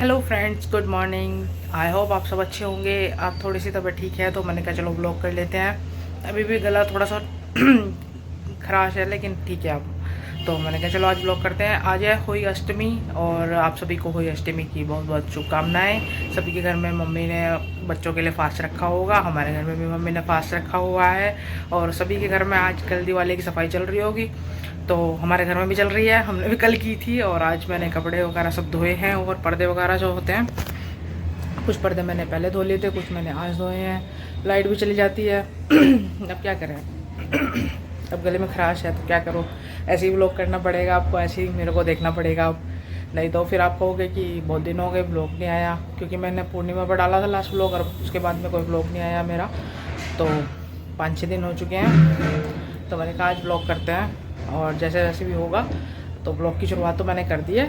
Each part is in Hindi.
Hello friends, good morning. I hope आप सब अच्छे होंगे। आप थोड़ी सी तबीयत ठीक है तो मैंने कहा चलो व्लॉग कर लेते हैं। अभी भी गला थोड़ा सा खराश है लेकिन ठीक है अब। तो मैंने कहा चलो आज व्लॉग करते हैं। आज है होली अष्टमी और आप सभी को होली अष्टमी की बहुत बहुत शुभकामनाएं। सभी के घर में मम्मी ने बच्चों के लिए फास्ट रखा होगा, हमारे घर में भी मम्मी ने फास्ट रखा हुआ है और सभी के घर में आज कल दिवाली की सफाई चल रही होगी। तो हमारे घर में भी चल रही है, हमने भी कल की थी। और आज मैंने कपड़े वगैरह सब धोए हैं और पर्दे वगैरह जो होते हैं, कुछ पर्दे मैंने पहले धो लिए थे, कुछ मैंने आज धोए हैं। लाइट भी चली जाती है अब क्या करें। अब गले में खराश है तो क्या करो, ऐसे ही व्लॉग करना पड़ेगा आपको, ऐसे ही मेरे को देखना पड़ेगा अब। नहीं तो फिर आप कहोगे कि बहुत दिन हो गए व्लॉग नहीं आया, क्योंकि मैंने पूर्णिमा पर डाला था लास्ट व्लॉग और उसके बाद में कोई व्लॉग नहीं आया मेरा। तो 5-6 दिन हो चुके हैं। तो मैंने कहा आज व्लॉग करते हैं और जैसे जैसे भी होगा तो ब्लॉग की शुरुआत तो मैंने कर दी है।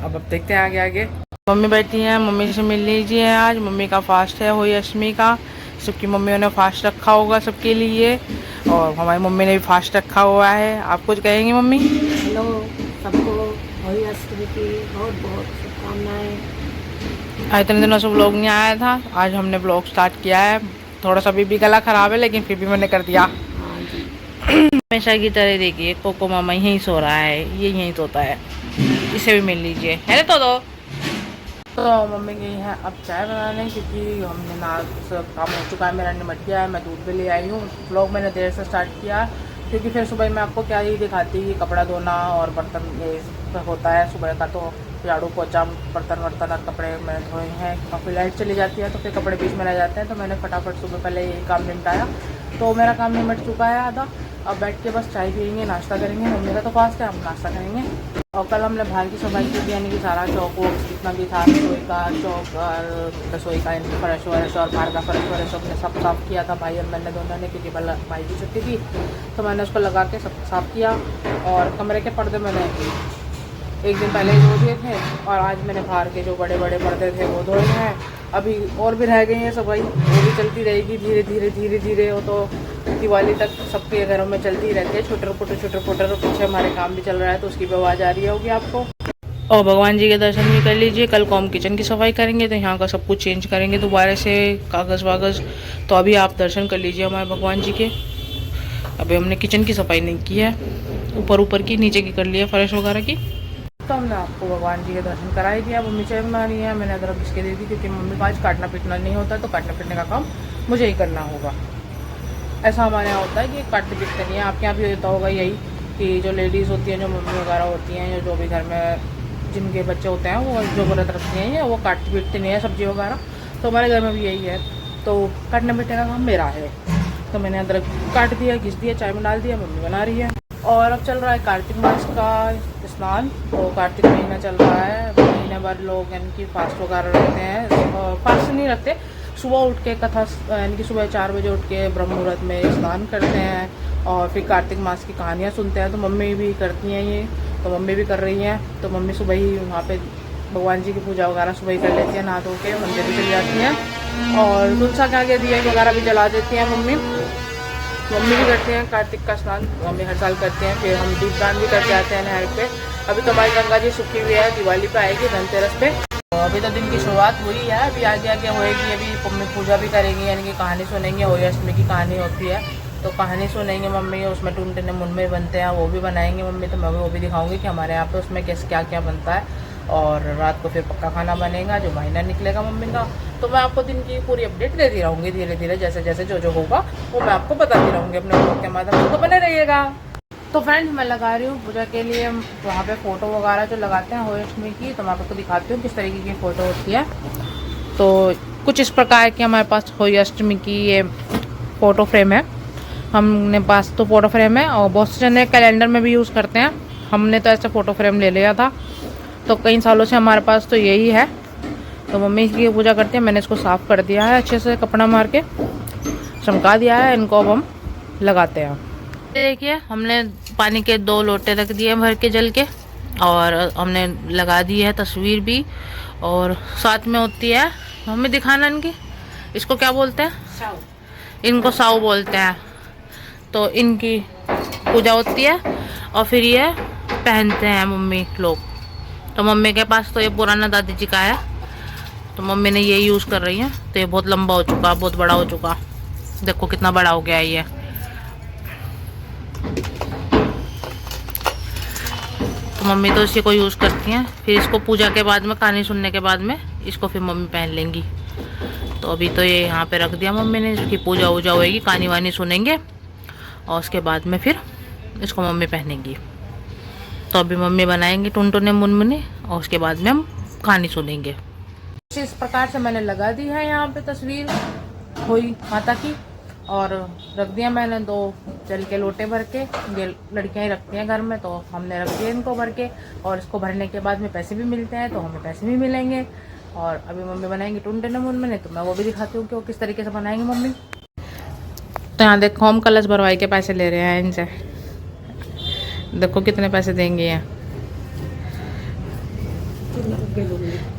अब देखते हैं आगे आगे। मम्मी बैठी हैं, मम्मी से मिल लीजिए। आज मम्मी का फास्ट है होली अष्टमी का। सबकी मम्मियों ने फास्ट रखा होगा सबके लिए और हमारी मम्मी ने भी फास्ट रखा हुआ है। आप कुछ कहेंगी मम्मी? हेलो सबको, होली अष्टमी की बहुत बहुत शुभकामनाएं। आज इतने दिनों से व्लॉग नहीं आया था, आज हमने व्लॉग स्टार्ट किया है। थोड़ा सा भी गला खराब है लेकिन फिर भी मैंने कर दिया। हाँ जी। हमेशा की तरह देखिए कोको मामा यहीं सो रहा है, ये यहीं सोता है, इसे भी मिल लीजिए। है तो दो। तो मम्मी गई है अब चाय बनाने, क्योंकि हमने सब काम हो चुका है, मेरा निमट गया है। मैं दूध भी ले आई हूँ। व्लॉग मैंने देर से स्टार्ट किया क्योंकि फिर सुबह मैं आपको क्या ही दिखाती कि कपड़ा धोना और बर्तन ये सब होता है सुबह का। तो झाड़ू पोछा बर्तन वर्तन और कपड़े मैंने धोए हैं और फिर लाइट चली जाती है तो फिर कपड़े बीच में रह जाते हैं। तो मैंने फटाफट सुबह पहले यही काम निपटाया, तो मेरा काम निमट चुका है आधा। अब बैठ के बस चाय पियेंगे, नाश्ता करेंगे। मम्मी का तो फास्ट है, हम नाश्ता करेंगे। और कल हमने बाहर की सफाई की थी, यानी कि सारा चौक वोक जितना भी था, रसोई का चौक और रसोई का फर्श वरश और बाहर का फर्श वरश हमने सब साफ़ किया था भाई और मैंने दोनों ने, क्योंकि कल भाई की छुट्टी थी। तो मैंने उसको लगा के सब साफ़ किया। और कमरे के पर्दे मैंने एक दिन पहले ही धो दिए थे और आज मैंने बाहर के जो बड़े बड़े पर्दे थे वो धोए हैं। अभी और भी रह गई हैं सफाई, वो भी चलती रहेगी धीरे धीरे धीरे धीरे। वो तो दिवाली तक सबके घरों में चलती ही रहती है, छोटे पुटर और पीछे हमारे काम भी चल रहा है तो उसकी भी आवाज़ आ रही होगी आपको। और भगवान जी के दर्शन भी कर लीजिए। कल को हम किचन की सफाई करेंगे तो यहाँ का सब कुछ चेंज करेंगे दोबारा से, कागज़ वागज़। तो अभी आप दर्शन कर लीजिए हमारे भगवान जी के। अभी हमने किचन की सफाई नहीं की है, ऊपर की, नीचे की कर लिया फर्श वगैरह की। तो हमने आपको भगवान जी के दर्शन करा ही दिया। मम्मी चाय बना रही है, मैंने अदरक इसके दे दी क्योंकि मम्मी को आज काटना पीटना नहीं होता, तो काटना पीटने का काम मुझे ही करना होगा। ऐसा हमारे यहाँ होता है कि काटते पीटते नहीं है। आपके यहाँ भी होता होगा यही कि जो लेडीज़ होती हैं, जो मम्मी वगैरह होती हैं या जो भी घर में जिनके बच्चे होते हैं वो जो व्रत रखती हैं वो काटते पीटते नहीं है सब्जी वगैरह। तो हमारे घर में भी यही है, तो काटने पीटने का काम मेरा है। तो मैंने अदरक काट दिया, घिस दिया, चाय में डाल दिया, मम्मी बना रही है। और अब चल रहा है कार्तिक मास का स्नान। तो कार्तिक महीना चल रहा है, महीने भर लोग यानी कि फास्ट वगैरह रखते हैं। फास्ट नहीं रखते, सुबह उठ के कथा यानी कि सुबह 4 बजे उठ के ब्रह्म मुहूर्त में स्नान करते हैं और फिर कार्तिक मास की कहानियाँ सुनते हैं। तो मम्मी भी करती हैं ये, तो मम्मी भी कर रही हैं। तो मम्मी सुबह ही वहाँ पे भगवान जी की पूजा वगैरह सुबह ही कर लेती हैं, नहा धो के मंदिर भी चली जाती हैं और तुलसा के आगे दिए वगैरह भी जला देती हैं मम्मी भी करते हैं कार्तिक का स्नान, मम्मी हर साल करते हैं। फिर हम दीपदान भी करके आते हैं नहर पे। अभी तो हमारी गंगा जी सूखी हुई है, दिवाली पे आएगी धनतेरस पे। तो अभी तो दिन की शुरुआत हुई है, अभी आगे आगे होएगी। अभी मम्मी पूजा भी करेंगी, यानी कि कहानी सुनेंगे। होली अष्टमी की कहानी होती है तो कहानी सुनेंगे मम्मी, उसमें टूनटने मुनमे बनते हैं वो भी बनाएंगे मम्मी। तो मैं वो भी दिखाऊंगी कि हमारे यहाँ पे उसमें कैसे क्या क्या बनता है। और रात को फिर पक्का खाना बनेगा जो महीना निकलेगा मम्मी का। तो मैं आपको दिन की पूरी अपडेट देती रहूँगी धीरे धीरे, जैसे जैसे जो होगा वो मैं आपको बताती रहूँगी अपने ब्लॉग के माध्यम से, तो बने रहिएगा। तो फ्रेंड्स मैं लगा रही हूँ पूजा के लिए वहाँ पे फ़ोटो वगैरह जो लगाते हैं होली अष्टमी की। तो मैं आपको दिखाती हूँ किस तरीके की फ़ोटो होती है। तो कुछ इस प्रकार की हमारे पास होली अष्टमी की ये फ़ोटो फ्रेम है। हमने पास तो फ़ोटो फ्रेम है और बहुत से जने कैलेंडर में भी यूज़ करते हैं। हमने तो ऐसा फ़ोटो फ्रेम ले लिया था, तो कई सालों से हमारे पास तो यही है। तो मम्मी इसकी पूजा करती है। मैंने इसको साफ़ कर दिया है अच्छे से, कपड़ा मार के चमका दिया है। इनको अब हम लगाते हैं। देखिए हमने पानी के 2 लोटे रख दिए भर के जल के और हमने लगा दी है तस्वीर भी। और साथ में होती है मम्मी दिखाना इनकी, इसको क्या बोलते हैं? साव। इनको साव बोलते हैं। तो इनकी पूजा होती है और फिर ये पहनते हैं मम्मी लोग। तो मम्मी के पास तो ये पुराना दादी जी का है तो मम्मी ने ये यूज़ कर रही है। तो ये बहुत लंबा हो चुका, बहुत बड़ा हो चुका, देखो कितना बड़ा हो गया है ये। तो मम्मी तो इसी को यूज़ करती हैं। फिर इसको पूजा के बाद में, कहानी सुनने के बाद में इसको फिर मम्मी पहन लेंगी। तो अभी तो ये यहाँ पे रख दिया मम्मी ने, इसकी पूजा वूजा होएगी, कहानी वानी सुनेंगे और उसके बाद में फिर इसको मम्मी पहनेंगी। तो अभी मम्मी बनाएंगी टुनटुने मुनमुने और उसके बाद में हम कहानी सुनेंगे। इस प्रकार से मैंने लगा दी है यहाँ पे तस्वीर हुई माता की, और रख दिया मैंने 2 जल के लोटे भर के। ये लड़कियाँ ही रखती हैं घर में, तो हमने रख दिया इनको भर के। और इसको भरने के बाद में पैसे भी मिलते हैं, तो हमें पैसे भी मिलेंगे। और अभी मम्मी बनाएंगी टुनटुने मुनमुने, तो मैं वो भी दिखाती हूँ कि वो किस तरीके से बनाएंगी मम्मी। तो यहाँ देखो हम कलश भरवाई के पैसे ले रहे हैं इनसे। देखो कितने पैसे देंगे ये।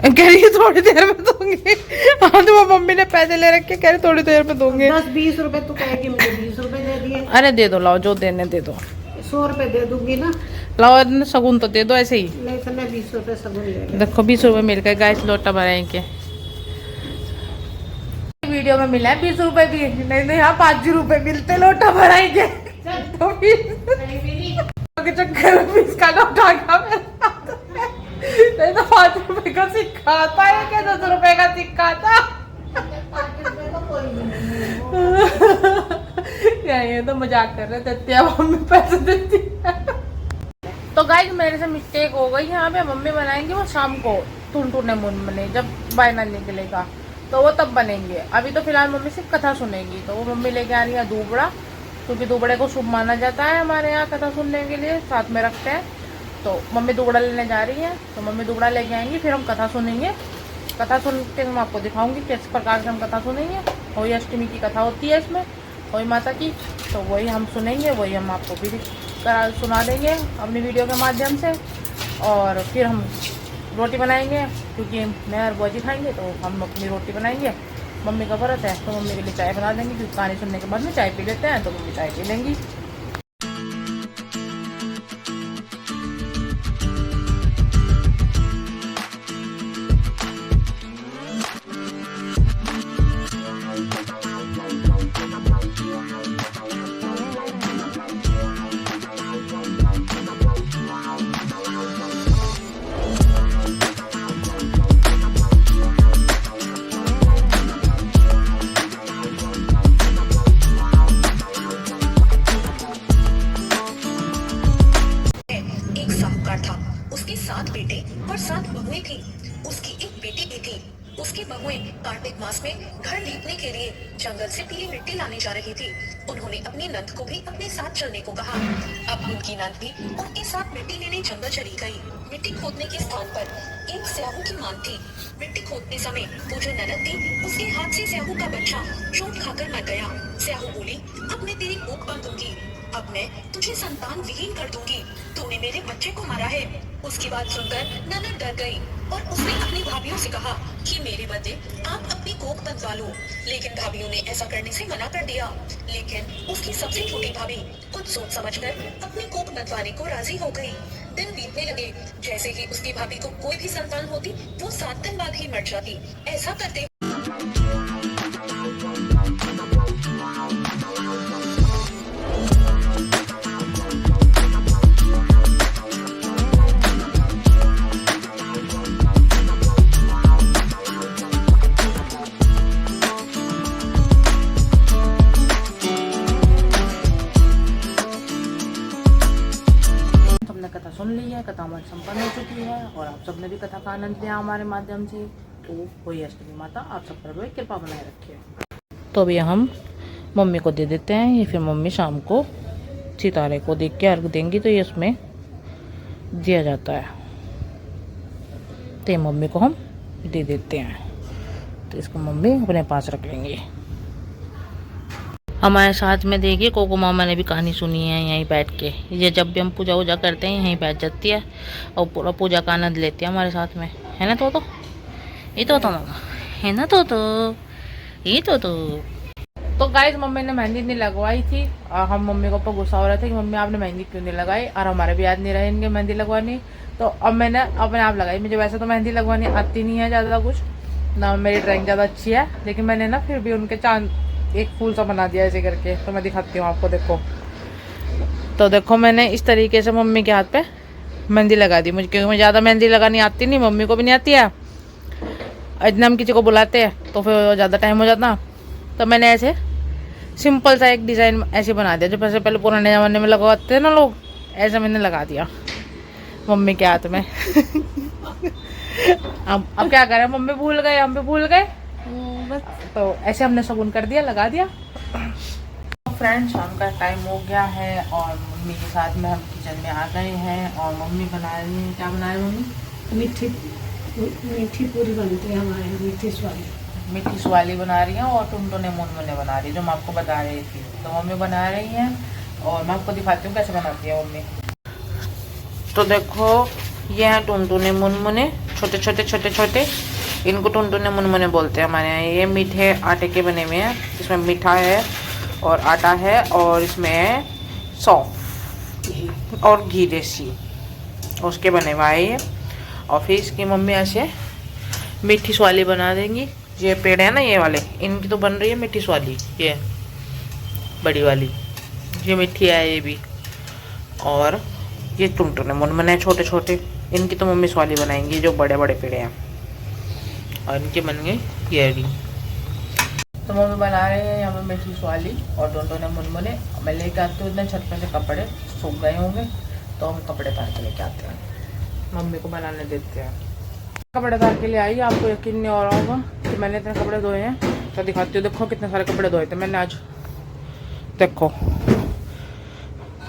कह रही है थोड़ी देर में दूंगी। हाँ तो वो मम्मी ने पैसे ले रखे, कह रही थोड़ी देर में दूंगे। 10-20 रुपए तो कहेगी, मुझे 20 रुपए दे दिए। अरे दे दो, लाओ जो देने दे दो। 100 रुपए दे दूंगी ना। लाओ सगुन तो दे दो ऐसे ही। नहीं तो मैं 20 रुपए सगुन ले लूं। देखो 20 रुपए मिल गए गाइस, लोटा भराएंगे। वीडियो में मिला है 20 रुपए भी, नहीं तो यहाँ 5 रुपए मिलते लोटा भराएंगे। तो के चक्कर में 20 का नोट आ गया मेरे हाथ में। नहीं तो 5 रुपए का सिक्का आता है क्या 10 रुपए का सिक्का था। ये तो मजाक कर रहे थे, अब मम्मी पैसे देती है। तो गाइस मेरे से मिस्टेक हो गई, यहाँ पे मम्मी बनाएंगे वो शाम को टुनटुने मुनमुने, जब बायना निकलेगा तो वो तब बनेंगे। अभी तो फिलहाल मम्मी सिर्फ कथा सुनेगी। तो वो मम्मी लेके आ रही है दूबड़ा, क्योंकि दूबड़े को शुभ माना जाता है हमारे यहाँ कथा सुनने के लिए, साथ में रखते हैं। तो मम्मी दूबड़ा लेने जा रही है, तो मम्मी दूबड़ा लेके आएंगी, फिर हम कथा सुनेंगे। कथा सुन के मैं आपको दिखाऊंगी किस प्रकार से हम कथा सुनेंगे। होली अष्टमी की कथा होती है इसमें, होली माता की, तो वही हम सुनेंगे, वही हम आपको भी सुना देंगे अपनी वीडियो के माध्यम से। और फिर हम रोटी बनाएंगे, क्योंकि मैं और बुआ जी खाएंगे, तो हम अपनी रोटी बनाएंगे। मम्मी का व्रत है तो मम्मी के लिए चाय बना देंगे, क्योंकि कहानी सुनने के बाद में चाय पी लेते हैं, तो मम्मी चाय पी लेंगी। उसके 7 बेटे और 7 बहुएं थी। उसकी एक बेटी भी थी। उसकी बहुएं कार्तिक मास में घर लीपने के लिए जंगल से पीली मिट्टी लाने जा रही थी। उन्होंने अपनी नंद को भी अपने साथ चलने को कहा। अब उनकी नंद भी उनके साथ मिट्टी लेने जंगल चली गई। मिट्टी खोदने के स्थान पर एक स्याहू की मां थी। मिट्टी खोदते समय वो जो ननद थी, उसके हाथ से स्याहू का बच्चा चोट खाकर मर गया। स्याहू बोली, अब मैं तेरी कोख बांध दूंगी, अब मैं तुझे संतान विहीन कर दूंगी, तूने मेरे बच्चे को मारा है। उसकी बात सुनकर ननद डर गई और उसने अपनी भाभीियों से कहा कि मेरे बदले आप अपनी कोख बंधवा लो। लेकिन भाभीियों ने ऐसा करने से मना कर दिया। लेकिन उसकी सबसे छोटी भाभी कुछ सोच समझकर अपनी कोख बंधवाने को राजी हो गई। दिन बीतने लगे। जैसे ही उसकी भाभी को कोई भी संतान होती, वो 7 दिन बाद ही मर जाती। ऐसा करते कथा सुन ली है, कथा हमारी संपन्न हो चुकी है और आप सबने भी कथा का आनंद लिया हमारे माध्यम से। तो होली अष्टमी माता आप सब पर भी कृपा बनाए रखिए। तो अभी हम मम्मी को दे देते हैं, ये फिर मम्मी शाम को सितारे को देख के अर्घ देंगी, तो ये उसमें दिया जाता है। तो ये मम्मी को हम दे देते हैं, तो इसको मम्मी अपने पास रख लेंगी। हमारे साथ में देखिए कोको मामा ने भी कहानी सुनी है यहीं बैठ के। ये जब भी हम पूजा वूजा करते हैं यहीं बैठ जाती है और पूरा पूजा का आनंद लेती है हमारे साथ में, है ना तो ये तो मामा है ना तो ये तो गाइस मम्मी ने मेहंदी नहीं लगवाई थी और हम मम्मी को ऊपर गुस्सा हो रहे थे कि मम्मी आपने मेहंदी क्यों नहीं लगाई, और हमारे भी याद नहीं रहे इनके मेहंदी लगवानी। तो अब मैंने अपने आप लगाई। मुझे वैसे तो मेहंदी लगवानी आती नहीं है ज़्यादा कुछ, ना मेरी ड्राइंग ज़्यादा अच्छी है, लेकिन मैंने ना फिर भी उनके चांद एक फूल सा बना दिया ऐसे करके। तो मैं दिखाती हूँ आपको, देखो। तो देखो मैंने इस तरीके से मम्मी के हाथ पे मेहंदी लगा दी, मुझे क्योंकि मुझे ज़्यादा मेहंदी लगानी आती नहीं, मम्मी को भी नहीं आती है। इतना हम किसी को बुलाते हैं तो फिर ज़्यादा टाइम हो जाता। तो मैंने ऐसे सिंपल सा एक डिज़ाइन ऐसे बना दिया, जो वैसे पहले पुराने ज़माने में लगवाते थे ना लोग, ऐसा मैंने लगा दिया मम्मी के हाथ में। अब क्या करें, मम्मी भूल गए, हम भी भूल गए बस। तो ऐसे हमने शगुन कर दिया, लगा दिया। फ्रेंड्स, शाम का टाइम हो गया है और मम्मी के साथ में हम किचन में आ गए हैं और मम्मी बना रही हैं। क्या बना रही मम्मी? मीठी पूरी बनती है हमारे यहाँ, मीठी स्वाली बना रही हैं और टुनटुने मुनमुने बना रही है, जो मैं आपको बता रही थी। तो मम्मी बना रही हैं और मैं आपको दिखाती हूँ कैसे बनाती है मम्मी। तो देखो, ये हैं टुनटुने मुनमुने, छोटे छोटे। इनको टुनटुने मुनमुने बोलते हैं हमारे यहाँ। ये मीठे आटे के बने हुए हैं, इसमें मीठा है और आटा है और इसमें सौंफ और घी देसी उसके बने हुआ है ये। और फिर इसकी मम्मी ऐसे मीठी स्वाली बना देंगी। ये पेड़ है ना, ये वाले, इनकी तो बन रही है मीठी स्वाली, ये बड़ी वाली, ये मीठी है ये भी। और ये टुनटुने मुनमुने छोटे छोटे, इनकी तो मम्मी स्वाली बनाएंगी, जो बड़े बड़े पेड़ हैं। और इनके बन गए ये भी। तो मम्मी बना रहे हैं यहाँ पे मीठी स्वाली और टुनटुने मुनमुने। मैं लेके आती हूँ इतने छत पे से कपड़े सूख गए होंगे, तो हम कपड़े तार के लेके आते हैं, मम्मी को बनाने देते हैं। कपड़े तार के लिए आई, आपको यकीन नहीं हो रहा होगा कि मैंने इतने कपड़े धोए हैं। तो दिखाती हूँ, देखो कितने सारे कपड़े धोए थे मैंने आज। देखो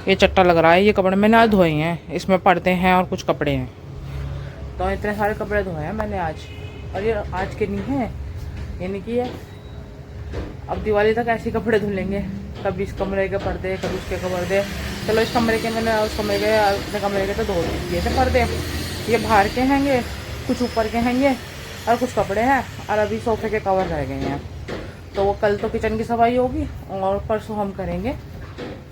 ये चट्टा लग रहा है, ये कपड़े मैंने आज धोए हैं, इसमें पर्दे हैं और कुछ कपड़े हैं। तो इतने सारे कपड़े धोए हैं मैंने आज। और ये आज के नहीं है, ये नहीं की है। अब दिवाली तक ऐसे कपड़े धुलेंगे, कभी इस कमरे के पर्दे, कभी उसके पर्दे। चलो इस कमरे के मैंने, उस कमरे के, अपने कमरे के तो धो दिए थे पर्दे। ये बाहर के हैंगे, कुछ ऊपर के हैंगे और कुछ कपड़े हैं। और अभी सोफे के कवर रह गए हैं, तो वो कल तो किचन की सफाई होगी और परसों हम करेंगे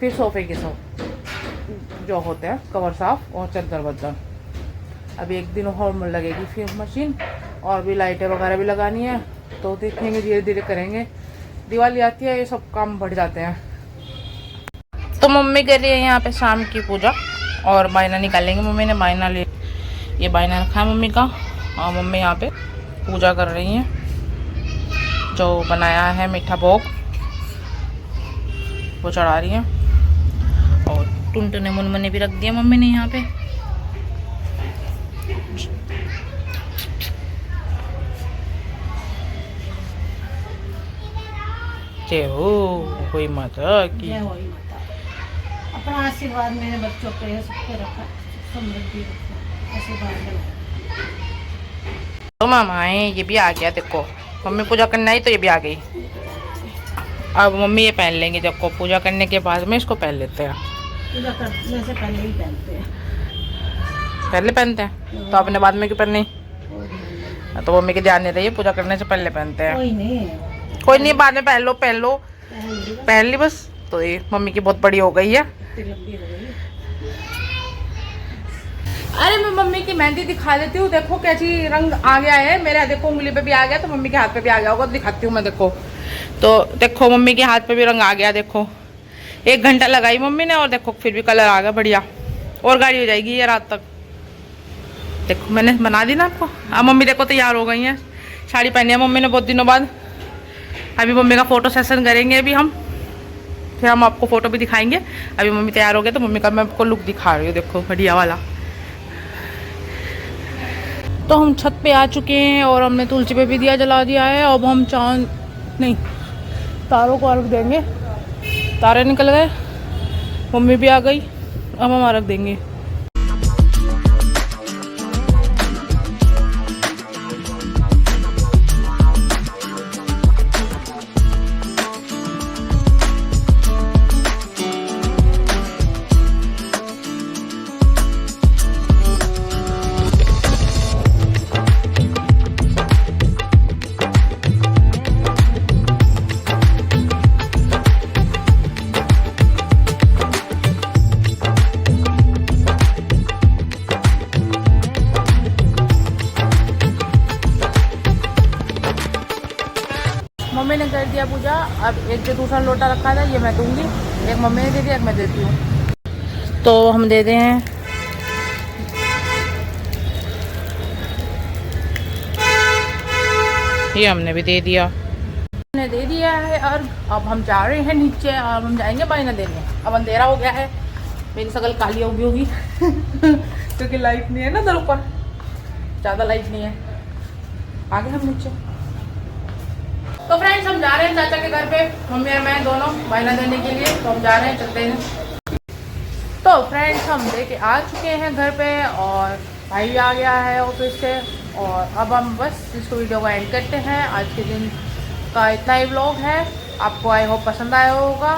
फिर सोफे के सब जो होते हैं कवर साफ और चद्दर वद्दर। अभी एक दिन और लगेगी फिर मशीन, और भी लाइटें वगैरह भी लगानी है। तो देखेंगे, धीरे धीरे करेंगे। दिवाली आती है, ये सब काम बढ़ जाते हैं। तो मम्मी कर रही है यहाँ पे शाम की पूजा और बायना निकालेंगे। मम्मी ने बायना ले, ये बायना रखा है मम्मी का, और मम्मी यहाँ पे पूजा कर रही हैं। जो बनाया है मीठा भोग वो चढ़ा रही हैं। और टुनटुने मुनमुने भी रख दिया मम्मी ने यहाँ पे। जय हो कोई माता की। अपना आशीर्वाद मेरे बच्चों पे सबको रखा, समृद्धि आशीर्वाद बनाए। तो मामा ये भी आ गया, देखो मम्मी पूजा करना ही तो ये भी आ गई। अब मम्मी ये पहन लेंगे, देखो पूजा करने के बाद में इसको पहन लेते हैं। पूजा करने से पहले ही पहनते हैं। पहले पहनते हैं तो आपने बाद में क्यों पहनी? तो मम्मी के ध्यान नहीं रही, पूजा करने से पहले पहनते हैं। कोई नहीं, बाद में पहन लो पहन ली बस। तो ये मम्मी की बहुत बड़ी हो गई है। अरे मैं मम्मी की मेहंदी दिखा देती हूँ, देखो कैसी रंग आ गया है मेरा। देखो उंगली पे भी आ गया, तो मम्मी के हाथ पे भी आ गया होगा, दिखाती हूँ मैं। देखो तो देखो मम्मी के हाथ पे भी रंग आ गया। देखो 1 घंटा लगाई मम्मी ने और देखो फिर भी कलर आ गया बढ़िया, और गाढ़ी हो जाएगी ये रात तक। देखो मैंने बना दी ना आपको। अब मम्मी देखो तैयार हो गई हैं, साड़ी पहनी है मम्मी ने बहुत दिनों बाद। अभी मम्मी का फ़ोटो सेशन करेंगे अभी हम, फिर हम आपको फ़ोटो भी दिखाएंगे। अभी मम्मी तैयार हो गए, तो मम्मी का मैं आपको लुक दिखा रही हूँ, देखो बढ़िया वाला। तो हम छत पे आ चुके हैं और हमने तुलसी पे भी दिया जला दिया है। अब हम चांद नहीं, तारों को अर्घ देंगे। तारे निकल गए, मम्मी भी आ गई, अब हम अर्घ देंगे। मम्मी ने कर दिया पूजा। अब एक जो दूसरा लोटा रखा था ये मैं दूंगी, एक मम्मी ने दे दिया, एक मैं देती हूँ। तो हम दे दें हैं। ये हमने भी दे दिया, हमने दे दिया है। और अब हम जा रहे हैं नीचे और हम जाएंगे बायना देने। अब अंधेरा हो गया है, मेरी शकल काली हो गई होगी क्योंकि लाइट नहीं है ना, उधर ऊपर ज़्यादा लाइट नहीं है। आगे हम नीचे। तो फ्रेंड्स हम जा रहे हैं चाचा के घर पे, मम्मी और मैं दोनों बायना देने के लिए। तो हम जा रहे हैं, चलते हैं। तो फ्रेंड्स हम लेके आ चुके हैं घर पे और भाई आ गया है ऑफिस से। और अब हम बस इसको वीडियो को एंड करते हैं। आज के दिन का इतना ही व्लॉग है। आपको आई होप पसंद आया होगा।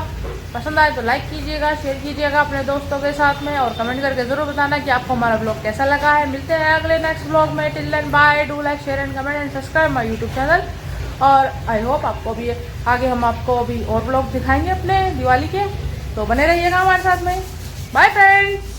पसंद आए तो लाइक कीजिएगा, शेयर कीजिएगा अपने दोस्तों के साथ में और कमेंट करके ज़रूर बताना कि आपको हमारा व्लॉग कैसा लगा है। मिलते हैं अगले नेक्स्ट व्लॉग में। Till then bye, do like share and comment and subscribe my YouTube channel. और आई होप आपको भी आगे हम आपको अभी और व्लॉग दिखाएंगे अपने दिवाली के, तो बने रहिएगा हमारे साथ में। Bye friends.